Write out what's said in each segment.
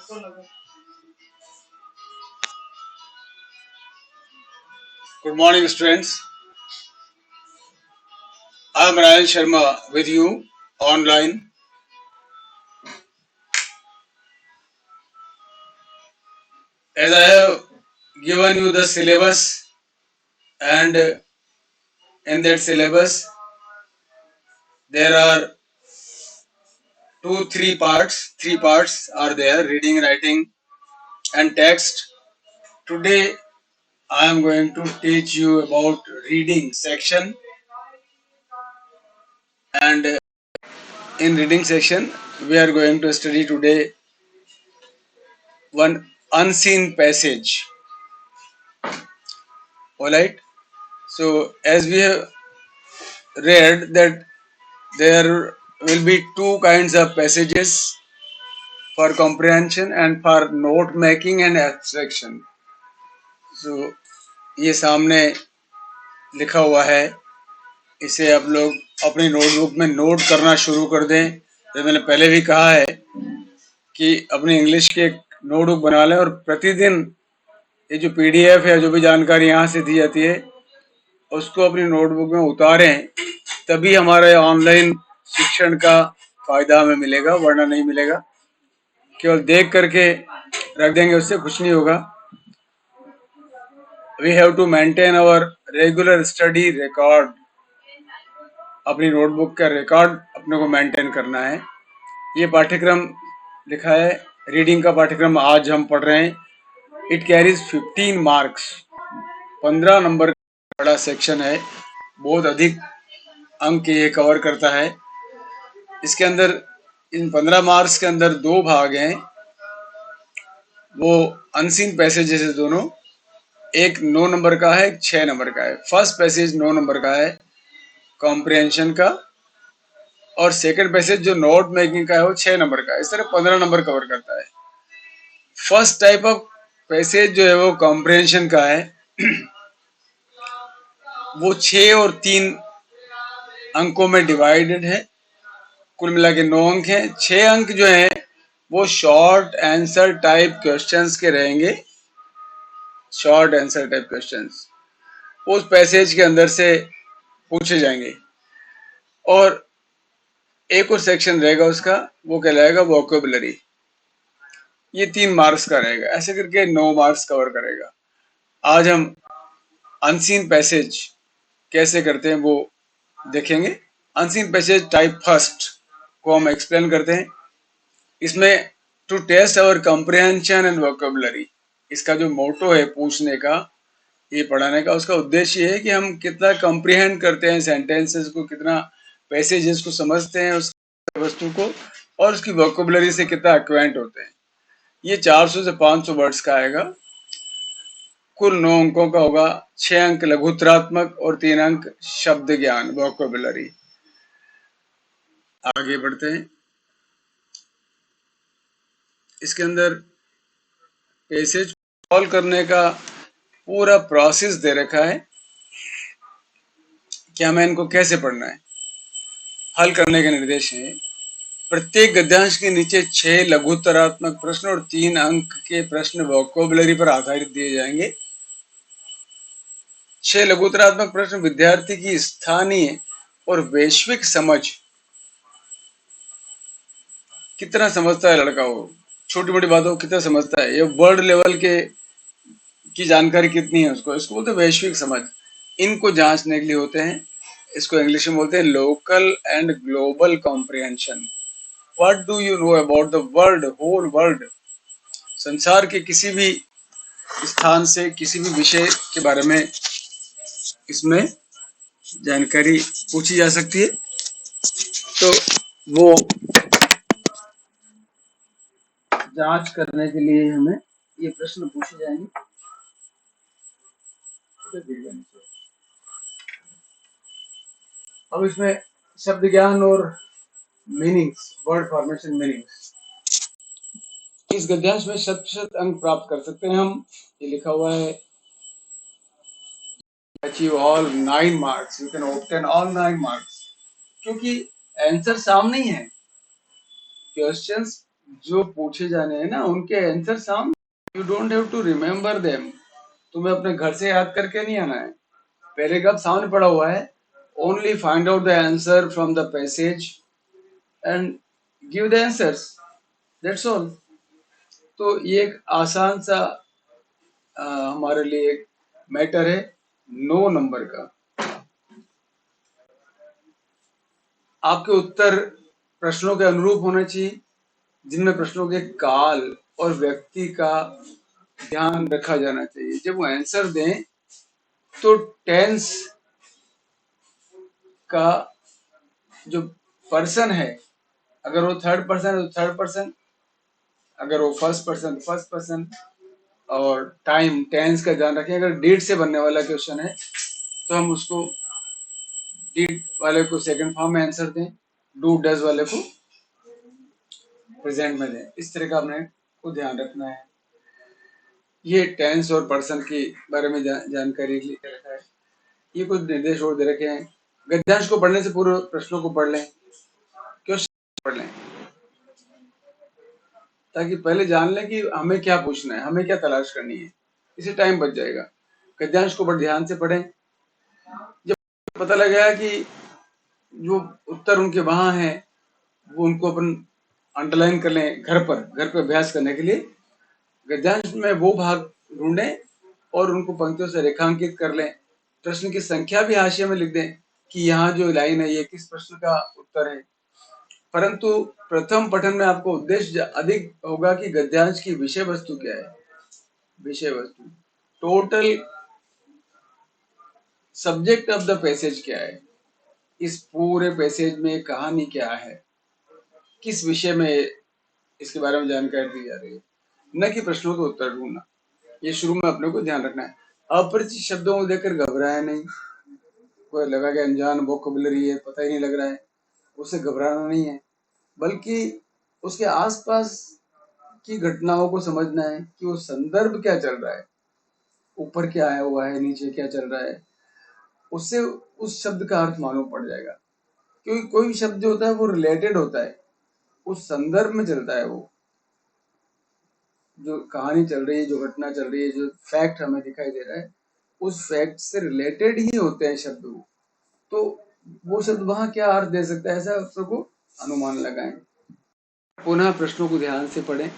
Good morning, students. I am Ryan Sharma with you online. As I have given you the syllabus, and in that syllabus, there are three parts. Three parts are there: reading, writing, and text. Today, I am going to teach you about reading section, and in reading section, we are going to study today one unseen passage. All right. So, as we have read that there will be two kinds of passages for comprehension and for note making and abstraction. So ये सामने लिखा हुआ है, इसे आप लोग अपनी notebook में नोट करना शुरू कर दें। जैसे मैंने पहले भी कहा है कि अपनी इंग्लिश के नोटबुक बना लें और प्रतिदिन ये जो पीडीएफ है, जो भी जानकारी यहाँ से दी जाती है, उसको अपनी नोटबुक में उतारें, तभी हमारे ऑनलाइन शिक्षण का फायदा हमें मिलेगा, वरना नहीं मिलेगा। केवल देख करके रख देंगे उससे कुछ नहीं होगा। We have to maintain our regular study record. अपनी नोटबुक का रिकॉर्ड अपने को मेंटेन करना है। ये पाठ्यक्रम लिखा है, रीडिंग का पाठ्यक्रम आज हम पढ़ रहे हैं। इट कैरीज 15 मार्क्स, 15 नंबर का बड़ा सेक्शन है, बहुत अधिक अंक ये कवर करता है। इसके अंदर इन 15 मार्क्स के अंदर दो भाग हैं, वो अनसीन पैसेजेस है दोनों। एक 9 नंबर का है, एक 6 नंबर का है। फर्स्ट पैसेज 9 नंबर का है कॉम्प्रिहेंशन का, और सेकंड पैसेज जो नोट मेकिंग का है वो 6 नंबर का है। इस तरह 15 नंबर कवर करता है। फर्स्ट टाइप ऑफ पैसेज जो है वो कॉम्प्रिहेंशन का है, वो 6 और 3 अंकों में डिवाइडेड है। कुल मिला के 9 अंक हैं। 6 अंक जो हैं वो शॉर्ट आंसर टाइप क्वेश्चंस के रहेंगे। शॉर्ट आंसर टाइप क्वेश्चंस उस पैसेज के अंदर से पूछे जाएंगे, और एक और सेक्शन रहेगा उसका, वो कहलाएगा वोकेबुलरी। ये 3 मार्क्स का रहेगा। ऐसे करके 9 मार्क्स कवर करेगा। आज हम अनसीन पैसेज कैसे करते हैं वो देखेंगे। अनसीन पैसेज टाइप फर्स्ट को हम एक्सप्लेन करते हैं। इसमें to test our comprehension and vocabulary, इसका जो मोटो है पूछने का, ये पढ़ाने का, उसका उद्देश्य है कि हम कितना कॉम्प्रिहेंड करते हैं सेंटेंसेस को, कितना पैसेजेस को समझते हैं उस वस्तु को, और उसकी वोकेबुलरी से कितना एक्वेंट होते हैं। ये 400 से 500 वर्ड्स का आएगा। कुल 9 अंकों का होगा। 6 अंक लघुत्तरात्मक और 3 अंक शब्द ज्ञान, वोकेबुलरी। आगे बढ़ते हैं। इसके अंदर पैसेज सॉल्व करने का पूरा प्रोसेस दे रखा है कि हमें इनको कैसे पढ़ना है। हल करने के निर्देश हैं। प्रत्येक गद्यांश के नीचे 6 लघुत्तरात्मक प्रश्न और 3 अंक के प्रश्न वोकेबुलरी पर आधारित दिए जाएंगे। 6 लघुत्तरात्मक प्रश्न विद्यार्थी की स्थानीय और वैश्विक समझ, कितना समझता है लड़का, वो छोटी बड़ी बातों को कितना समझता है, ये वर्ल्ड लेवल के की जानकारी कितनी है उसको, इसको बोलते हैं वैश्विक समझ। इनको जांचने के लिए होते हैं। इसको इंग्लिश में बोलते हैं local and global comprehension. What do you know about the world, whole world. संसार के किसी भी स्थान से किसी भी विषय के बारे में इसमें जानकारी पूछी जा सकती है। तो वो जांच करने के लिए हमें ये प्रश्न पूछे जाएंगे। अब इसमें शब्द ज्ञान और मीनिंग्स, वर्ड फॉर्मेशन मीनिंग्स, इस गद्यांश में 100% अंक प्राप्त कर सकते हैं हम। ये लिखा हुआ है achieve all 9 marks, you can obtain all 9 marks, क्योंकि आंसर सामने ही है, क्वेश्चंस जो पूछे जाने हैं ना उनके answer sound, you don't have to remember them. तुम्हें अपने घर से याद करके नहीं आना है। पैराग्राफ सामने पड़ा हुआ है, only find out the answer from the passage and give the answers, that's all. तो ये एक आसान सा हमारे लिए एक मैटर है 9 नंबर का। आपके उत्तर प्रश्नों के अनुरूप होने चाहिए, जिनमें प्रश्नों के काल और व्यक्ति का ध्यान रखा जाना चाहिए। जब वो आंसर दें तो टेंस का जो पर्सन है, अगर वो थर्ड पर्सन है तो थर्ड पर्सन, अगर वो फर्स्ट पर्सन तो फर्स्ट पर्सन, और टाइम टेंस का ध्यान रखें। अगर डीड से बनने वाला क्वेश्चन है तो हम उसको डीड वाले को सेकंड फॉर्म में आंसर दें, डू डज वाले को प्रेजेंट में दें। इस तरह का अपने को ध्यान रखना है। ये टेंस और पर्सन के बारे में जानकारी लेकर रखा है। ये कुछ निर्देश और दे रखे हैं। गद्यांश को पढ़ने से पूर्व प्रश्नों को पढ़ लें, क्वेश्चन पढ़ लें, ताकि पहले जान लें कि हमें क्या पूछना है, हमें क्या तलाश करनी है। इसे टाइम बच जाएगा। गद्यांश को बड़े ध्यान से पढ़ें। जब पता लगेगा कि जो उत्तर उनके वहां है वो उनको अपन अंडरलाइन कर लें घर पे अभ्यास करने के लिए। गद्यांश में वो भाग ढूंढें और उनको पंक्तियों से रेखांकित कर लें। प्रश्न की संख्या भी हाशिए में लिख दें कि यहाँ जो लाइन है ये किस प्रश्न का उत्तर है। परंतु प्रथम पठन में आपको उद्देश्य अधिक होगा कि गद्यांश की विषय वस्तु क्या है। विषय वस्तु, total subject of the passage क्या है, इस पूरे पैसेज में कहानी क्या है, किस विषय में इसके बारे में जानकारी दी जा रही है, न कि प्रश्नों का उत्तर ढूंढना। ये शुरू में अपने को ध्यान रखना है। अपरिचित शब्दों को देखकर घबराया नहीं। कोई लगा कि अनजान वोकैबुलरी है, पता ही नहीं लग रहा है, उससे घबराना नहीं है, बल्कि उसके आसपास की घटनाओं को समझना है कि वो संदर्भ क्या चल रहा है, ऊपर क्या आया हुआ है, नीचे क्या चल रहा है। उससे उस शब्द का अर्थ मालूम पड़ जाएगा। क्योंकि कोई भी शब्द जो होता है वो रिलेटेड होता है, उस संदर्भ में चलता है। वो जो कहानी चल रही है, जो घटना चल रही है, जो फैक्ट हमें दिखाई दे रहा है, उस फैक्ट से रिलेटेड ही होते हैं शब्द। वो तो वो शब्द वहां क्या अर्थ दे सकता है, ऐसा सबको अनुमान लगाएं। पुनः प्रश्नों को ध्यान से पढ़ें,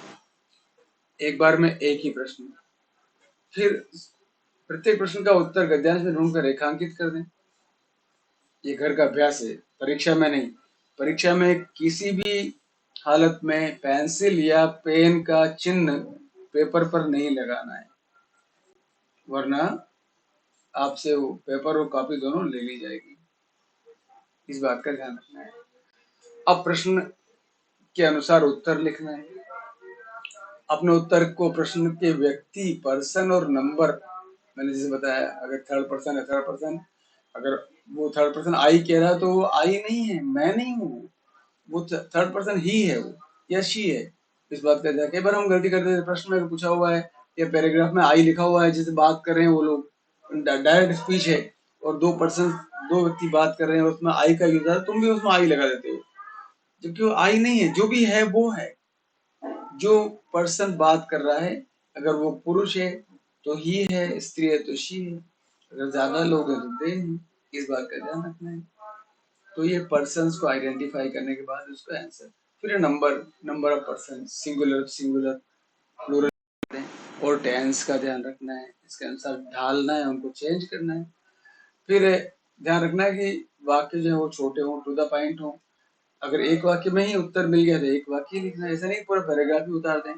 एक बार में एक ही प्रश्न, फिर प्रत्येक प्रश्न का उत्तर गद्यांश में ढूंढकर रेखांकित कर दें। ये घर का अभ्यास है, परीक्षा में नहीं। परीक्षा में किसी भी हालत में पेंसिल या पेन का चिन्ह पेपर पर नहीं लगाना है, वरना आपसे वो पेपर और कॉपी दोनों ले ली जाएगी। इस बात का ध्यान रखना है। अब प्रश्न के अनुसार उत्तर लिखना है। अपने उत्तर को प्रश्न के व्यक्ति, पर्सन और नंबर, मैंने जैसे बताया, अगर थर्ड पर्सन है थर्ड पर्सन, अगर वो थर्ड पर्सन आई कह रहा है तो वो आई नहीं है, मैं नहीं हूँ, वो थर्ड पर्सन ही है, वो या शी है। इस बात का ध्यान। कई बार हम गलती करते हैं, प्रश्न में पूछा हुआ है या पैराग्राफ में आई लिखा हुआ है, जैसे बात कर रहे हैं वो लोग, डायरेक्ट स्पीच है और दो व्यक्ति बात कर रहे हैं और उसमें आई का यूज है, तुम भी उसमें आई लगा देते हो, जबकि वो आई नहीं है। जो भी है वो है, जो पर्सन बात कर रहा है, अगर वो पुरुष है तो ही है, स्त्री है तो शी है, अगर ज्यादा लोग हैं तो दे हैं। इस बात का ध्यान रखना है। तो ये पर्सन्स को आइडेंटिफाई करने के बाद उसका आंसर, फिर number, number of person, singular singular plural, और टेंस का ध्यान रखना है, इसके अनुसार ढालना है, उनको चेंज करना है। फिर ध्यान रखना है कि वाक्य जो है वो छोटे हों, टू द पॉइंट हों। अगर एक वाक्य में ही उत्तर मिल गया तो एक वाक्य लिखना है, ऐसा नहीं पूरा पैराग्राफ ही उतार दें।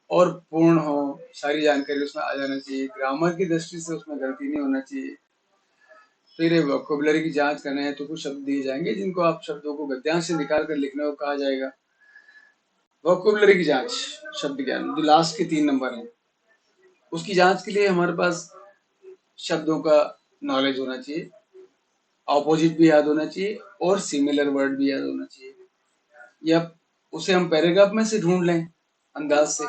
और पूर्ण हो, सारी जानकारी उसमें आ जाना चाहिए, ग्रामर की दृष्टि से उसमें गलती नहीं होना चाहिए। फिर वोकैबुलरी की जांच करना है तो कुछ शब्द दिए जाएंगे जिनको आप शब्दों को गद्यांश से निकाल कर लिखने को कहा जाएगा। वोकैबुलरी की जांच, शब्द ज्ञान, जो लास्ट के 3 नंबर हैं, उसकी जांच के लिए हमारे पास शब्दों का नॉलेज होना चाहिए, ऑपोजिट भी याद होना चाहिए और सिमिलर वर्ड भी याद होना चाहिए। या उसे हम पैराग्राफ में से ढूंढ लें अंदाज से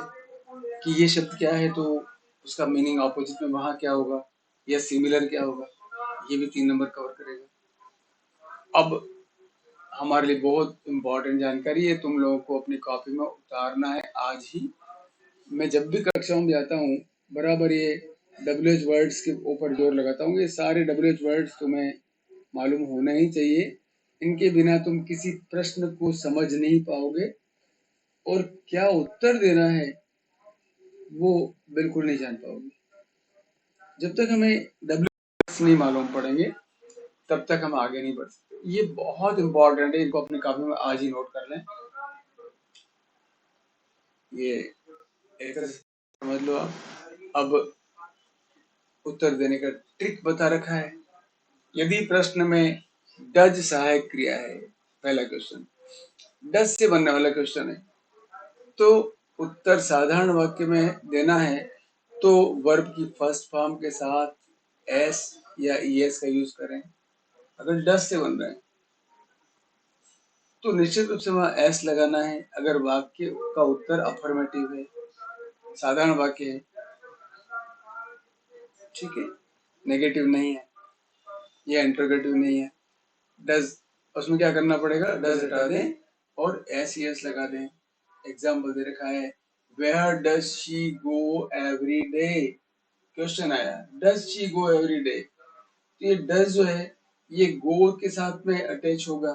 कि ये शब्द क्या है, तो उसका मीनिंग ऑपोजिट में वहां क्या होगा या सिमिलर क्या होगा। ये भी 3 नंबर कवर करेगा। अब हमारे लिए बहुत इम्पोर्टेंट जानकारी है, तुम लोगों को अपनी कॉपी में उतारना है आज ही। मैं जब भी कक्षाओं में जाता हूँ बराबर ये WH वर्ड्स के ऊपर जोर लगाता हूँ। ये सारे WH वर्ड्स तुम्हें मालूम होना ही चाहिए, इनके बिना तुम किसी प्रश्न को समझ नहीं पाओगे और क्या उत्तर देना है वो बिल्कुल नहीं जान पाओगे। जब तक हमें WH नहीं मालूम पड़ेंगे तब तक हम आगे नहीं बढ़ सकते। ये बहुत इंपॉर्टेंट है, इनको अपनी कॉपी में आज ही नोट कर लें। ये एक तरह से समझ लो आप। अब उत्तर देने का ट्रिक बता रखा है। यदि प्रश्न में डज सहायक क्रिया है, पहला क्वेश्चन डज से बनने वाला क्वेश्चन है, तो उत्तर साधारण वाक्य में देना है तो वर्ब की फर्स्ट फॉर्म के साथ एस या ईएस का यूज करें। अगर डज से बन रहा है तो निश्चित रूप से वहां एस लगाना है। अगर वाक्य का उत्तर अफर्मेटिव है, साधारण वाक्य है, ठीक है, नेगेटिव नहीं है या इंटरोगेटिव नहीं है, डज उसमें क्या करना पड़ेगा, डज हटा दें और एस यस लगा दें। एग्जाम्पल दे रखा है, where does she go every day. Question आया does she go every day, तो ये डज जो है ये गो के साथ में अटैच होगा,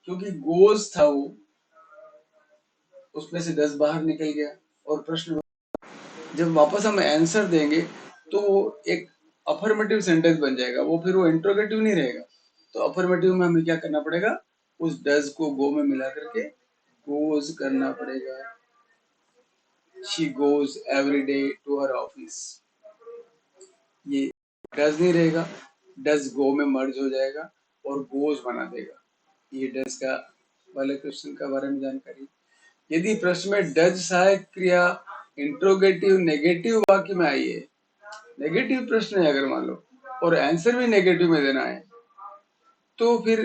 क्योंकि गोज था वो, उसमें से डज बाहर निकल गया और प्रश्न जब वापस हम आंसर देंगे तो वो एक अफर्मेटिव सेंटेंस बन जाएगा, वो फिर वो इंट्रोगेटिव नहीं रहेगा। तो अफर्मेटिव में हमें क्या करना पड़ेगा, उस डज को गो में मिला करके गोज करना पड़ेगा। She goes every day to her office, ये डज नहीं रहेगा, डज गो में मर्ज हो जाएगा और गोज बना देगा। ये डज का वाले क्वेश्चन का बारे में जानकारी। यदि प्रश्न में डज सहायक क्रिया इंट्रोगेटिव नेगेटिव वाक्य में आई है, नेगेटिव प्रश्न है अगर मान लो और आंसर भी नेगेटिव में देना है, तो फिर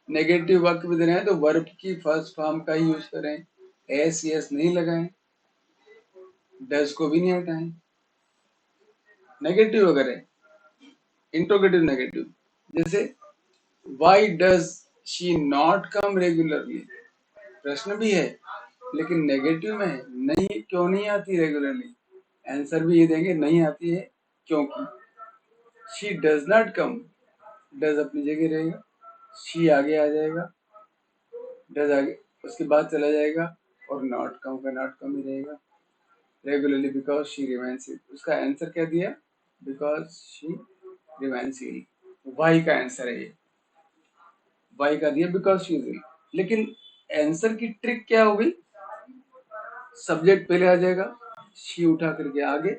नेगेटिव वाक्य में देना है तो वर्ब की फर्स्ट फॉर्म का ही यूज करें, एस यस नहीं लगाएं, डज को भी नहीं हटाएं। नेगेटिव अगर है, इंट्रोगेटिव नेगेटिव, जैसे why does she not come regularly, प्रश्न भी है लेकिन नेगेटिव में है, नहीं क्यों नहीं आती रेगुलरली, आंसर भी ये देंगे नहीं आती है क्योंकि। She does not come, does अपनी जगह रहेगा, शी आगे आ जाएगा, डज आगे उसके बाद चला जाएगा और नॉट कम का नॉट कम ही रहेगा। Regularly because she remains ill, उसका आंसर क्या दिया, because she remains ill, why का आंसर है ये, वाई का दिया बिकॉज शी इज इल। लेकिन आंसर की ट्रिक क्या होगी, सब्जेक्ट पहले आ जाएगा, शी उठा करके आगे,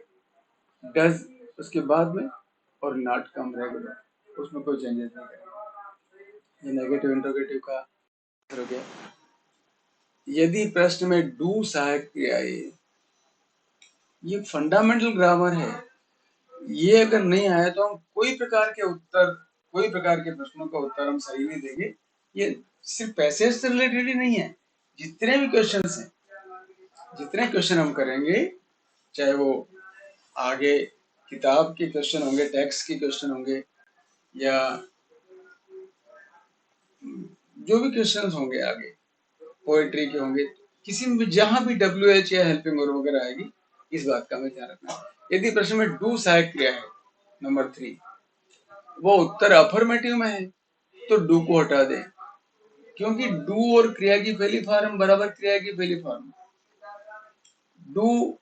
डज उसके बाद में और नॉट कम रेगुलर, उसमें कोई चेंजेस नहीं करेंगे। ये नेगेटिव इंट्रोगेटिव का आंसर हो गया। यदि प्रश्न में डू सहायक क्रिया है, ये फंडामेंटल ग्रामर है, ये अगर नहीं आया तो हम कोई प्रकार के उत्तर, कोई प्रकार के प्रश्नों का उत्तर हम सही नहीं देंगे। ये सिर्फ पैसेज से रिलेटेड ही नहीं है, जितने भी क्वेश्चन हैं, जितने क्वेश्चन हम करेंगे, चाहे वो आगे किताब के क्वेश्चन होंगे, टेक्स्ट के क्वेश्चन होंगे, या जो भी क्वेश्चन होंगे आगे पोएट्री के होंगे, किसी में भी जहां भी WH या हेल्पिंग वर्ब वगैरह आएगी, इस बात का हमें ध्यान रखना है। यदि प्रश्न में डू सहायक क्रिया है नंबर 3, वो उत्तर अफर्मेटिव में है तो डू को हटा दें, क्योंकि डू और क्रिया की पहली फॉर्म बराबर क्रिया की पहली फॉर्म, डू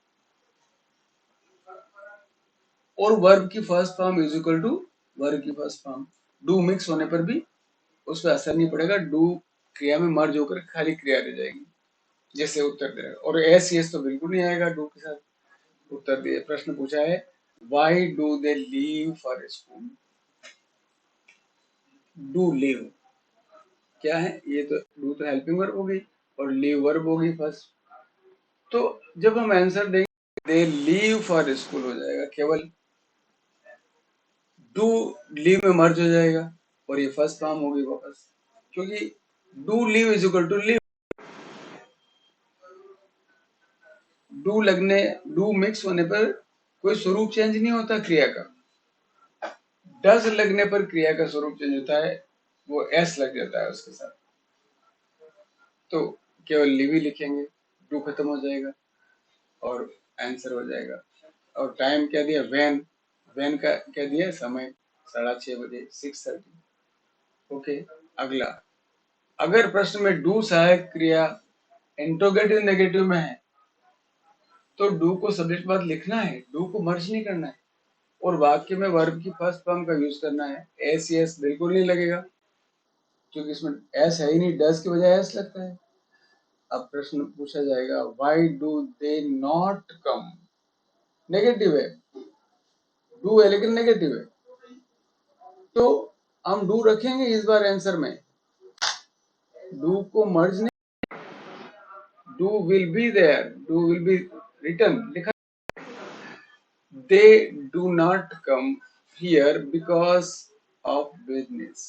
और वर्ब की first form is equal to verb की फर्स्ट फॉर्म। डू मिक्स होने पर भी उस पर असर नहीं पड़ेगा, डू क्रिया में मर्ज होकर खाली क्रिया रह जाएगी, जैसे उत्तर दे। और एस यस तो बिल्कुल नहीं आएगा डू के साथ उत्तर दिए। प्रश्न पूछा है why do they leave for school, do leave क्या है, ये तो डू तो हेल्पिंग वर्ब हो गई और लीव वर्ब हो गई फर्स्ट, तो जब हम आंसर देंगे दे लीव फॉर स्कूल हो जाएगा, केवल डू लीव में मर्ज हो जाएगा और ये फर्स्ट फॉर्म होगी वापस, क्योंकि do leave is equal to leave. Do लगने, डू मिक्स होने पर कोई स्वरूप चेंज नहीं होता क्रिया का, डज लगने पर क्रिया का स्वरूप चेंज होता है, वो एस लग जाता है उसके साथ। तो केवल लिव ही लिखेंगे, डू खत्म हो जाएगा और आंसर हो जाएगा। और टाइम क्या दिया, वेन का क्या दिया, समय 6:30 बजे, 6:30। ओके, अगला, अगर प्रश्न में डू सहायक क्रिया इंट्रोगेटिव नेगेटिव में है तो डू को सब्जेक्ट के बाद लिखना है, डू को मर्ज नहीं करना है, और वाक्य में वर्ब की फर्स्ट फॉर्म का यूज करना है। एस यस बिल्कुल नहीं लगेगा, क्योंकि इसमें एस है ही नहीं, डस की बजाय एस लगता है। अब प्रश्न पूछा जाएगा, why do they not come, negative है, डू है लेकिन नेगेटिव है, तो हम डू रखेंगे इस बार आंसर में, डू को मर्ज नहीं, do will be there, do will be return लिखा। They do not come here because of business।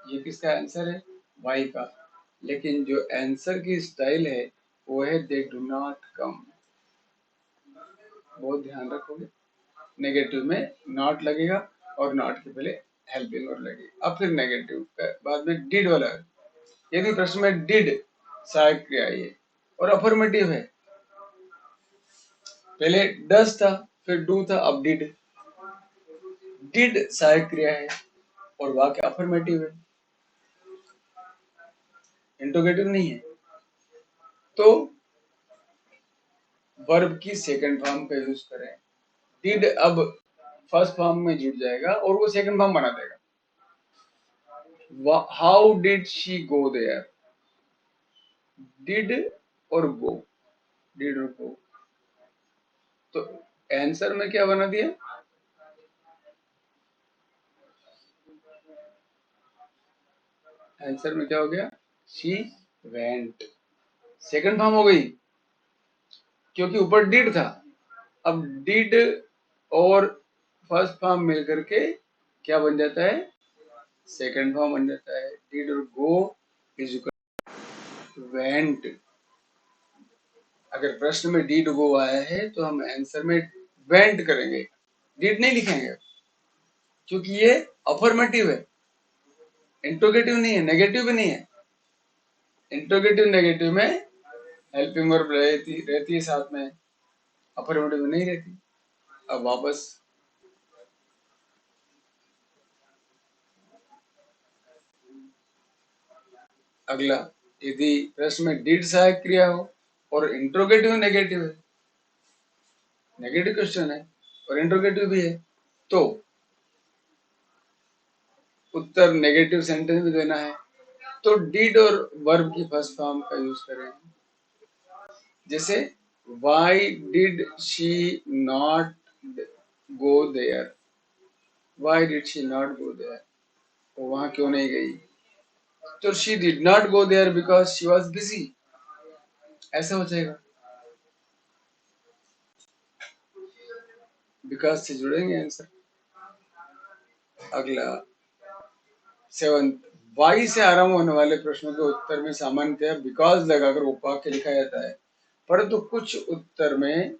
ये किसका आंसर है, वाई का, लेकिन जो आंसर की स्टाइल है वो है they do not come। बहुत ध्यान रखोगे, नेगेटिव में नॉट लगेगा और नॉट के पहले हेल्पिंग वर्ब लगेगी। अब फिर नेगेटिव बाद में डिड वाला है। यदि प्रश्न में डिड सहायक क्रिया है और अफर्मेटिव है, पहले डस था फिर डू था, अब डिड सहायक क्रिया है और वाक्य अफर्मेटिव है, इंट्रोगेटिव नहीं है, तो वर्ब की सेकंड फॉर्म का यूज करें। डिड अब फर्स्ट फॉर्म में जुड़ जाएगा और वो सेकंड फॉर्म बना देगा। How did she go there, did और गो, डिड और गो, तो आंसर में क्या बना दिया, आंसर में क्या हो गया, शी वेंट, सेकंड फॉर्म हो गई, क्योंकि ऊपर डिड था, अब डिड और फर्स्ट फॉर्म मिलकर के क्या बन जाता है, सेकंड फॉर्म बन जाता है। डिड और गो इज इक्वल वेंट। अगर प्रश्न में डिड गो आया है तो हम आंसर में वेंट करेंगे, डिड नहीं लिखेंगे, क्योंकि ये अफर्मेटिव है, इंट्रोगेटिव नहीं है, नेगेटिव भी नहीं है। इंट्रोगेटिव नेगेटिव में हेल्पिंग वर्ब रहती है साथ में, अफर्मेटिव में नहीं रहती। अब वापस अगला, यदि प्रश्न में डिड सहायक क्रिया हो और इंट्रोगेटिव नेगेटिव है, नेगेटिव क्वेश्चन है और इंट्रोगेटिव भी है, तो उत्तर नेगेटिव सेंटेंस में देना है, तो डिड और वर्ब की फर्स्ट फॉर्म का यूज करें। जैसे why did she not go there, why did she not go there, वो वहां क्यों नहीं गई, तो she did not go there because she was busy, ऐसा हो जाएगा, बिकॉज से जुड़ेंगे आंसर। अगला 7, वाई से आरंभ होने वाले प्रश्नों के उत्तर में सामान्यतः बिकॉज लगाकर वाक्य लिखा जाता है, परंतु कुछ उत्तर में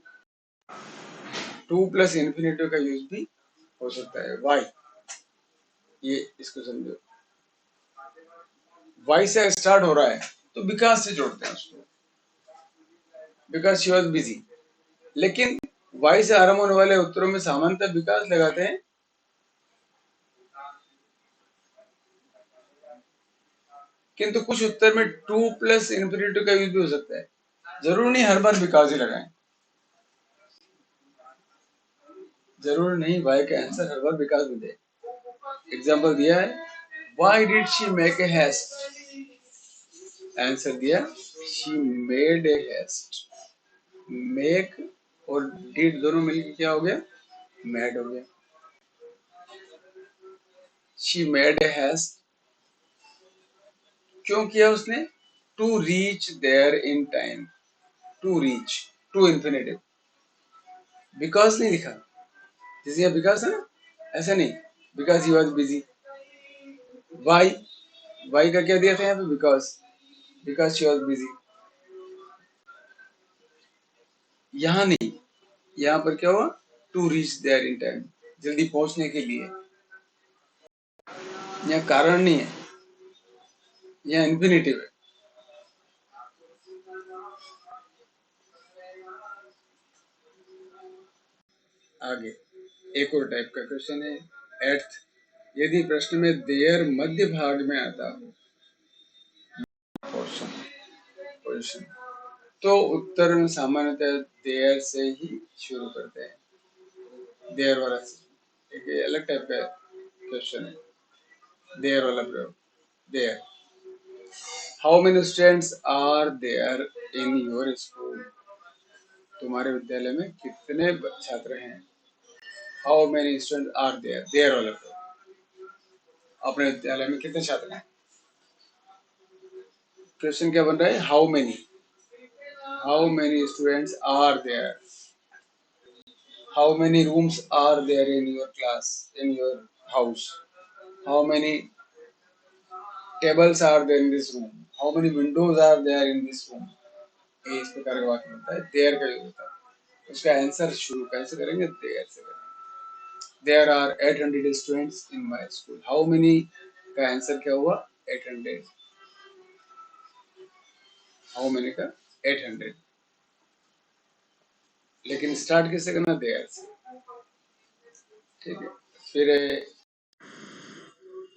टू प्लस इन्फिनेटिव का यूज भी हो सकता है। वाई, ये इसको समझो, वाई से स्टार्ट हो रहा है तो बिकॉज से जोड़ते हैं उसको, बिकॉज शी वॉज बिजी, लेकिन वाई से आरंभ होने वाले उत्तरों में सामान्यतः बिकॉज लगाते हैं, किंतु कुछ उत्तर में टू प्लस इन्फिनेटिव का यूज भी हो सकता है, जरूर नहीं हर बार बिकॉज ही लगाएं, जरूर नहीं वाई का आंसर हर बार बिकॉज में दे। एग्जाम्पल दिया है, why did she make a haste, answer दिया she made a haste, make और डिड दोनों मिलकर क्या हो गया, मेड हो गया। शी मेड ए हेस्ट, क्यों किया उसने, to reach there in time, to reach, to infinitive, because नहीं लिखा, जैसे ये बिकॉज है ना, ऐसा नहीं, because he was busy. Why, why का क्या दिया था यहाँ पे, because, because she was busy, यहाँ नहीं, यहाँ पर क्या हुआ, to reach there in time, जल्दी पहुंचने के लिए, यहाँ कारण नहीं है, यहाँ इन्फिनेटिव है, आगे एक और टाइप का क्वेश्चन है, एट्थ, यदि प्रश्न में देयर मध्य भाग में आता हो, पोर्शन पोजीशन, तो उत्तर में सामान्यतः देयर से ही शुरू करते हैं। देयर वाला एक अलग टाइप का क्वेश्चन है, देयर वाला प्रयोग। There, how many students are there in your school, तुम्हारे विद्यालय में कितने छात्र हैं। How many student are there, there वाला प्रयोग, अपने विद्यालय में कितने छात्र हैं। क्वेश्चन क्या बन रहा है, how many students are there, how many rooms are there in your class, in your house, how many tables are there in this room, how many windows are there in this room। ये इस प्रकार का वाक्य बनता है, there का use होता है। उसका आंसर शुरू कैसे करेंगे, देयर से करेंगे। There are 800 students in my school, how many का आंसर क्या हुआ, 800, हाउ मेनी का 800, लेकिन स्टार्ट कैसे करना, देयर से। ठीक है, फिर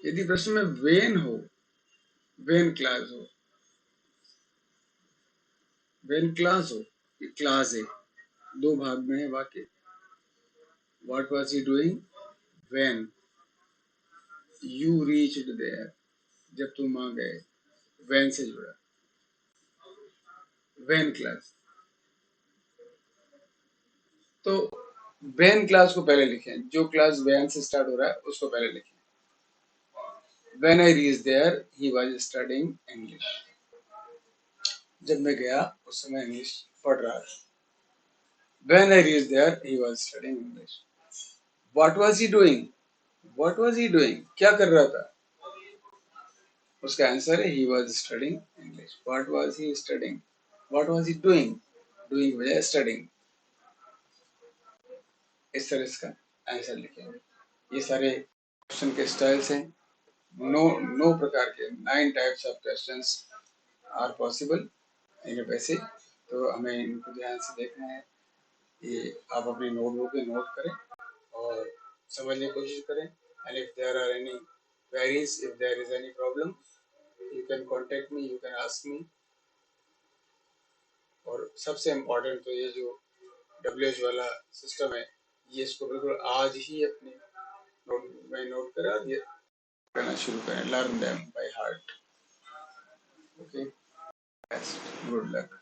यदि प्रश्न में वेन हो, वेन क्लास हो, वेन क्लास हो, क्लास है, दो भाग में है वाक्य। What was he doing when you reached there, जब तुम वहां गए, व्हेन से जुड़ा, व्हेन क्लास। तो व्हेन क्लास को पहले लिखें, जो क्लास व्हेन से स्टार्ट हो रहा है उसको पहले लिखें। When I reach there he was studying English, जब मैं गया उस समय इंग्लिश पढ़ रहा था। When I reach there he was studying English. What was he doing, what was he doing, क्या कर रहा था, उसका आंसर है he was studying English. What was he studying, what was he doing, doing बजाय स्टडीइंग। इस तरह इसका आंसर लिखेंगे। ये सारे क्वेश्चन के स्टाइल्स हैं। नो प्रकार के 9 types of questions are possible in वैसे, तो हमें इनको ध्यान से देखना है। ये आप अपनी नोटबुक में नोट करें और समझने की कोशिश करें। And if there are any queries, if there is any problem, you can contact me, you can ask me. और सबसे इम्पोर्टेंट तो ये जो WH वाला सिस्टम है, ये इसको बिल्कुल आज ही अपने नोट में नोट करें और ये करना शुरू करें। Learn them by heart. Okay, best, good luck.